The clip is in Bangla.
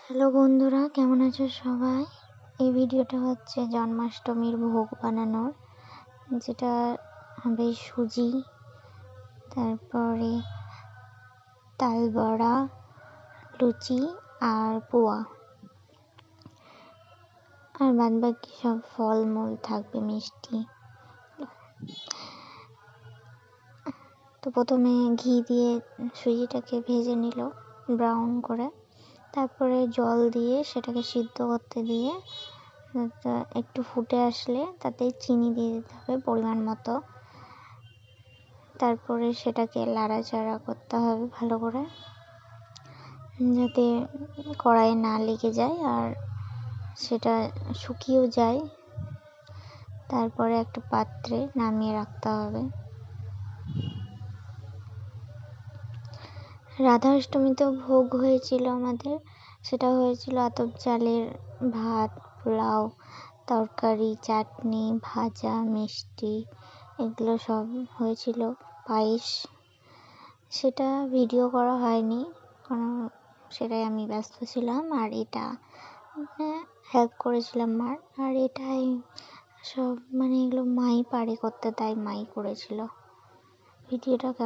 হ্যালো বন্ধুরা, কেমন আছো সবাই? এই ভিডিওটা হচ্ছে জন্মাষ্টমীর ভোগ বানানোর, যেটা হবে সুজি, তারপরে তালবড়া, লুচি আর পোয়া, আর বাদবাকি সব ফলমূল থাকবে, মিষ্টি। তো প্রথমে ঘি দিয়ে সুজিটাকে ভেজে নিল ব্রাউন করে, তারপরে জল দিয়ে সেটাকে সিদ্ধ করতে দিয়ে একটু ফুটে আসলে তাতে চিনি দিয়ে দিতে হবে পরিমাণ মতো। তারপরে সেটাকে লাড়াচাড়া করতে হবে ভালো করে, যাতে কড়াইয়ে না লেগে যায় আর সেটা শুকিয়েও যায়। তারপরে একটা পাত্রে নামিয়ে রাখতে হবে। রাধাষ্টমীতেও ভোগ হয়েছিল আমাদের, সেটা হয়েছিল আতপ চালের ভাত, পোলাও, তরকারি, চাটনি, ভাজা, মিষ্টি, এগুলো সব হয়েছিল, পায়েস। সেটা ভিডিও করা হয়নি, কারণ সেটাই আমি ব্যস্ত ছিলাম। আর এটা হেল্প করেছিলাম মার, আর এটাই সব এগুলো মাই পারে করতে, তাই মাই করেছিল। ভিডিওটা কেমন